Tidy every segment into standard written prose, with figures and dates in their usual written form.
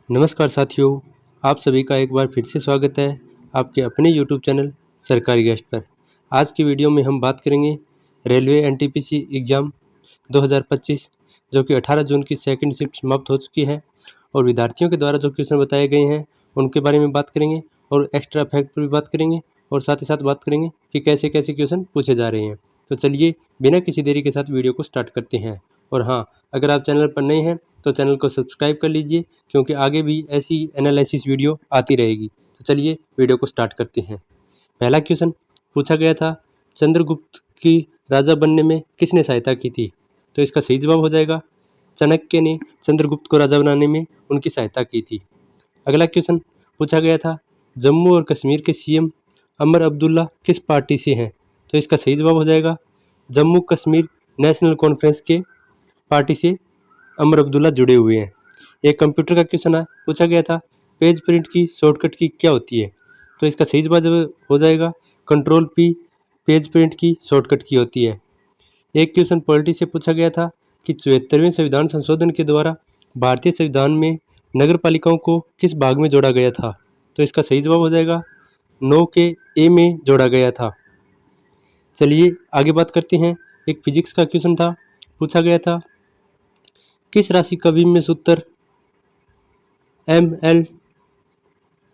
नमस्कार साथियों, आप सभी का एक बार फिर से स्वागत है आपके अपने यूट्यूब चैनल सरकारी गेस्ट पर। आज की वीडियो में हम बात करेंगे रेलवे एनटीपीसी एग्ज़ाम 2025 जो कि 18 जून की सेकंड शिफ्ट समाप्त हो चुकी है और विद्यार्थियों के द्वारा जो क्वेश्चन बताए गए हैं उनके बारे में बात करेंगे और एक्स्ट्रा फैक्ट पर भी बात करेंगे और साथ ही साथ बात करेंगे कि कैसे कैसे क्वेश्चन पूछे जा रहे हैं। तो चलिए बिना किसी देरी के साथ वीडियो को स्टार्ट करते हैं। और हाँ, अगर आप चैनल पर नए हैं तो चैनल को सब्सक्राइब कर लीजिए क्योंकि आगे भी ऐसी एनालिसिस वीडियो आती रहेगी। तो चलिए वीडियो को स्टार्ट करते हैं। पहला क्वेश्चन पूछा गया था, चंद्रगुप्त की राजा बनने में किसने सहायता की थी? तो इसका सही जवाब हो जाएगा चाणक्य ने चंद्रगुप्त को राजा बनाने में उनकी सहायता की थी। अगला क्वेश्चन पूछा गया था, जम्मू और कश्मीर के सीएम अमर अब्दुल्ला किस पार्टी से हैं? तो इसका सही जवाब हो जाएगा जम्मू कश्मीर नेशनल कॉन्फ्रेंस के पार्टी से अमर अब्दुल्ला जुड़े हुए हैं। एक कंप्यूटर का क्वेश्चन पूछा गया था, पेज प्रिंट की शॉर्टकट की क्या होती है? तो इसका सही जवाब हो जाएगा कंट्रोल पी पेज प्रिंट की शॉर्टकट की होती है। एक क्वेश्चन पॉलिटी से पूछा गया था कि 74वें संविधान संशोधन के द्वारा भारतीय संविधान में नगर पालिकाओं को किस भाग में जोड़ा गया था? तो इसका सही जवाब हो जाएगा 9 के ए में जोड़ा गया था। चलिए आगे बात करते हैं। एक फिजिक्स का क्वेश्चन था, पूछा गया था किस राशि का विम्य सूत्र ml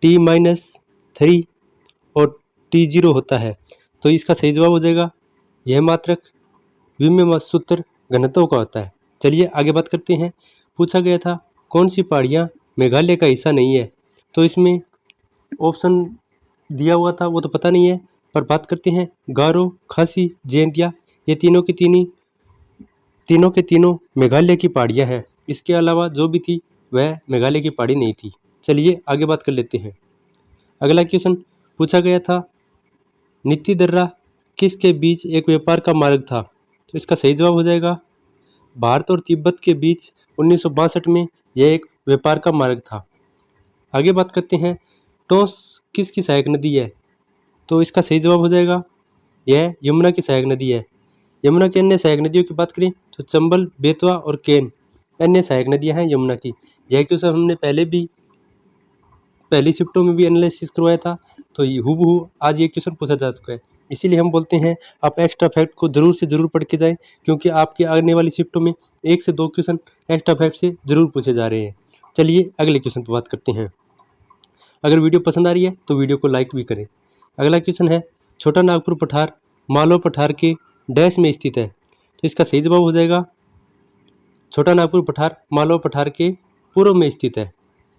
t-3 और t0 होता है? तो इसका सही जवाब हो जाएगा यह मात्रक विम्य सूत्र घनत्व का होता है। चलिए आगे बात करते हैं। पूछा गया था कौन सी पहाड़ियाँ मेघालय का हिस्सा नहीं है? तो इसमें ऑप्शन दिया हुआ था वो तो पता नहीं है, पर बात करते हैं गारो, खासी, जयंतिया, ये तीनों के तीनों मेघालय की पहाड़ियाँ हैं। इसके अलावा जो भी थी वह मेघालय की पहाड़ी नहीं थी। चलिए आगे बात कर लेते हैं। अगला क्वेश्चन पूछा गया था, नीति दर्रा किसके बीच एक व्यापार का मार्ग था? तो इसका सही जवाब हो जाएगा भारत और तिब्बत के बीच 1962 में यह एक व्यापार का मार्ग था। आगे बात करते हैं, टोंस किसकी सहायक नदी है? तो इसका सही जवाब हो जाएगा यह यमुना की सहायक नदी है। यमुना की अन्य सहायक नदियों की बात करें तो चंबल, बेतवा और केन अन्य सहायक नदियां हैं यमुना की। यह क्वेश्चन हमने पहली शिफ्टों में भी एनालिसिस करवाया था, तो हूबहू आज ये क्वेश्चन पूछा जा चुका है। इसीलिए हम बोलते हैं आप एक्स्ट्रा फैक्ट को जरूर से जरूर पढ़ के जाएं, क्योंकि आपकी आने वाली शिफ्टों में 1 से 2 क्वेश्चन एक्स्ट्रा फैक्ट से जरूर पूछे जा रहे हैं। चलिए अगले क्वेश्चन पर बात करते हैं। अगर वीडियो पसंद आ रही है तो वीडियो को लाइक भी करें। अगला क्वेश्चन है, छोटा नागपुर पठार मालवा पठार के डैश में स्थित है? तो इसका सही जवाब हो जाएगा छोटा नागपुर पठार मालवा पठार के पूर्व में स्थित है।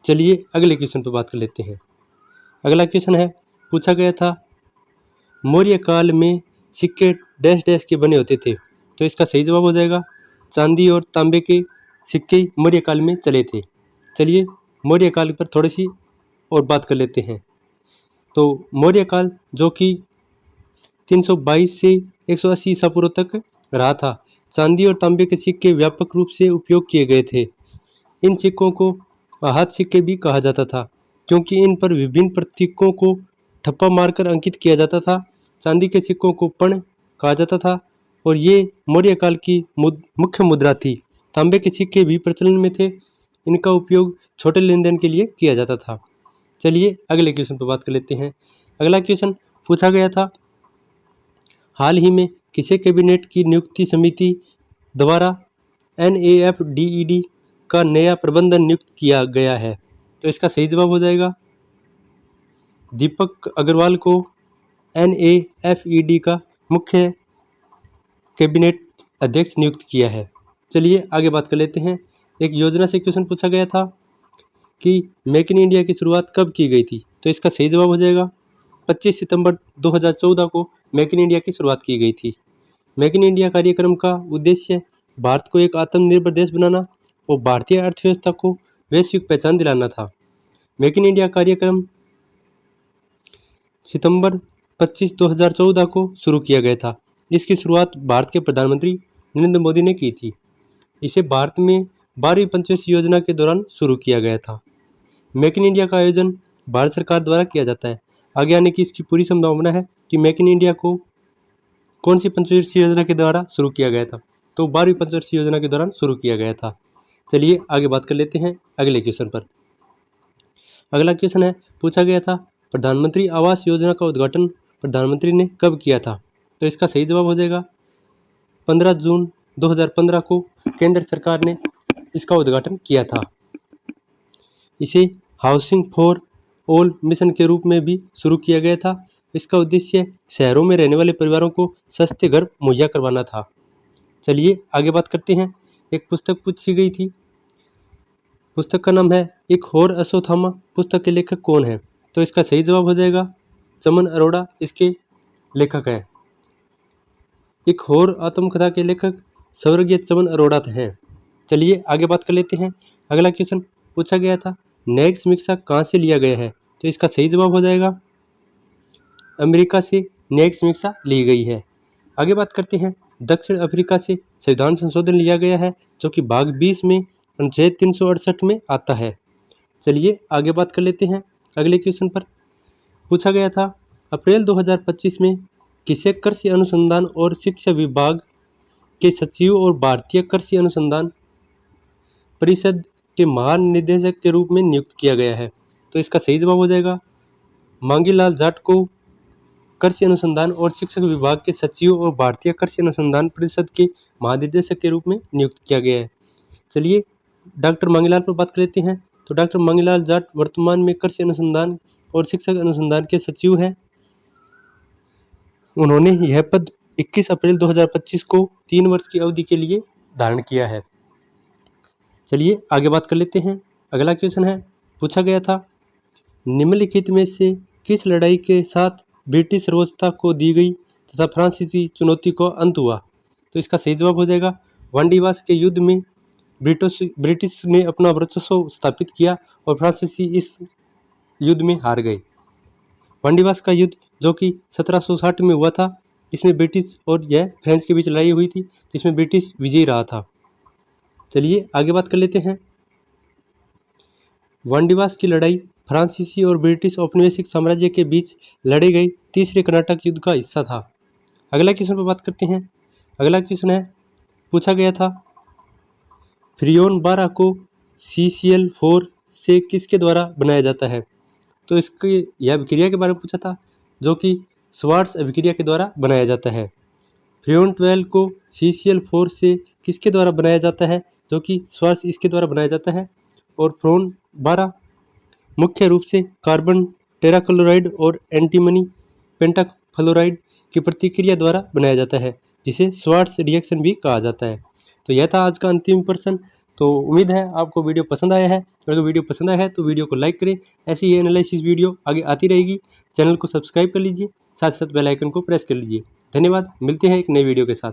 चलिए अगले क्वेश्चन पर बात कर लेते हैं। अगला क्वेश्चन है, पूछा गया था मौर्य काल में सिक्के डैश डैश के बने होते थे? तो इसका सही जवाब हो जाएगा चांदी और तांबे के सिक्के मौर्य काल में चले थे। चलिए मौर्य काल पर थोड़ी सी और बात कर लेते हैं। तो मौर्य काल जो कि 322 से 180 ईसा पूर्व तक रहा था। चांदी और तांबे के सिक्के व्यापक रूप से उपयोग किए गए थे। इन सिक्कों को हाथ सिक्के भी कहा जाता था, क्योंकि इन पर विभिन्न प्रतीकों को ठप्पा मारकर अंकित किया जाता था। चांदी के सिक्कों को पण कहा जाता था और ये मौर्य काल की मुख्य मुद्रा थी। तांबे के सिक्के भी प्रचलन में थे, इनका उपयोग छोटे लेन देन के लिए किया जाता था। चलिए अगले क्वेश्चन पर बात कर लेते हैं। अगला क्वेश्चन पूछा गया था, हाल ही में किसे कैबिनेट की नियुक्ति समिति द्वारा NAFDED का नया प्रबंधन नियुक्त किया गया है? तो इसका सही जवाब हो जाएगा दीपक अग्रवाल को NAFED का मुख्य कैबिनेट अध्यक्ष नियुक्त किया है। चलिए आगे बात कर लेते हैं। एक योजना से क्वेश्चन पूछा गया था कि मेक इन इंडिया की शुरुआत कब की गई थी? तो इसका सही जवाब हो जाएगा 25 सितंबर 2014 को मेक इन इंडिया की शुरुआत की गई थी। मेक इन इंडिया कार्यक्रम का उद्देश्य भारत को एक आत्मनिर्भर देश बनाना और भारतीय अर्थव्यवस्था को वैश्विक पहचान दिलाना था। मेक इन इंडिया कार्यक्रम सितंबर 25 2014 को शुरू किया गया था। इसकी शुरुआत भारत के प्रधानमंत्री नरेंद्र मोदी ने की थी। इसे भारत में 12वीं पंचवर्षीय योजना के दौरान शुरू किया गया था। मेक इन इंडिया का आयोजन भारत सरकार द्वारा किया जाता है। आगे आने की इसकी पूरी संभावना है कि मेक इन इंडिया को कौन सी पंचवर्षीय योजना के द्वारा शुरू किया गया था? तो 12वीं पंचवर्षीय योजना के दौरान शुरू किया गया था। चलिए आगे बात कर लेते हैं अगले क्वेश्चन पर। अगला क्वेश्चन है, पूछा गया था प्रधानमंत्री आवास योजना का उद्घाटन प्रधानमंत्री ने कब किया था? तो इसका सही जवाब हो जाएगा 15 जून 2015 को केंद्र सरकार ने इसका उद्घाटन किया था। इसे हाउसिंग फॉर ऑल मिशन के रूप में भी शुरू किया गया था। इसका उद्देश्य शहरों में रहने वाले परिवारों को सस्ते घर मुहैया करवाना था। चलिए आगे बात करते हैं। एक पुस्तक पूछी गई थी, पुस्तक का नाम है एक और अश्वत्थामा। पुस्तक के लेखक कौन है? तो इसका सही जवाब हो जाएगा चमन अरोड़ा इसके लेखक हैं। एक और आत्मकथा के लेखक स्वर्गीय चमन अरोड़ा हैं। चलिए आगे बात कर लेते हैं। अगला क्वेश्चन पूछा गया था नैक समीक्षा कहाँ से लिया गया है? तो इसका सही जवाब हो जाएगा अमेरिका से नैक समीक्षा ली गई है। आगे बात करते हैं। दक्षिण अफ्रीका से संविधान संशोधन लिया गया है जो कि भाग 20 में अनुच्छेद 368 में आता है। चलिए आगे बात कर लेते हैं। अगले क्वेश्चन पर पूछा गया था अप्रैल 2025 में किसे कृषि अनुसंधान और शिक्षा विभाग के सचिव और भारतीय कृषि अनुसंधान परिषद के महानिदेशक के रूप में नियुक्त किया गया है? तो इसका सही जवाब हो जाएगा मांगीलाल जाट को कृषि अनुसंधान और शिक्षा विभाग के सचिव और भारतीय कृषि अनुसंधान परिषद के महानिदेशक के रूप में नियुक्त किया गया है। चलिए डॉक्टर मांगीलाल पर बात कर लेते हैं। तो डॉक्टर मांगीलाल जाट वर्तमान में कृषि अनुसंधान और शिक्षा अनुसंधान के सचिव हैं। उन्होंने यह पद 21 अप्रैल 2025 को 3 वर्ष की अवधि के लिए धारण किया है। चलिए आगे बात कर लेते हैं। अगला क्वेश्चन है, पूछा गया था निम्नलिखित में से किस लड़ाई के साथ ब्रिटिश सर्वोच्चता को दी गई तथा फ्रांसीसी चुनौती को अंत हुआ? तो इसका सही जवाब हो जाएगा वांडीवास के युद्ध में ब्रिटिश ने अपना वर्चस्व स्थापित किया और फ्रांसीसी इस युद्ध में हार गए। वांडीवास का युद्ध जो कि 1760 में हुआ था, इसमें ब्रिटिश और यह फ्रेंच के बीच लड़ाई हुई थी, जिसमें ब्रिटिश विजयी रहा था। चलिए आगे बात कर लेते हैं। वांडीवास की लड़ाई फ्रांसीसी और ब्रिटिश औपनिवेशिक साम्राज्य के बीच लड़े गए तीसरे कर्नाटक युद्ध का हिस्सा था। अगला क्वेश्चन पर बात करते हैं। अगला क्वेश्चन है, पूछा गया था फ्रियोन 12 को CCl4 से किसके द्वारा बनाया जाता है? तो इसकी यह अभिक्रिया के बारे में पूछा था जो कि स्वार्ट्ज अभिक्रिया के द्वारा बनाया जाता है। फ्रियोन 12 को CCl4 से किसके द्वारा बनाया जाता है? जो कि स्वार्ट्ज इसके द्वारा बनाया जाता है। और फ्रियोन 12 मुख्य रूप से कार्बन टेराक्लोराइड और एंटीमनी पेंटाफ्लोराइड की प्रतिक्रिया द्वारा बनाया जाता है, जिसे स्वार्ट्ज रिएक्शन भी कहा जाता है। तो यह था आज का अंतिम प्रश्न। तो उम्मीद है आपको वीडियो पसंद आया है। अगर वीडियो पसंद आया है तो वीडियो को लाइक करें। ऐसी ही एनालिसिस वीडियो आगे आती रहेगी। चैनल को सब्सक्राइब कर लीजिए, साथ साथ बेल आइकन को प्रेस कर लीजिए। धन्यवाद, मिलते हैं एक नई वीडियो के साथ।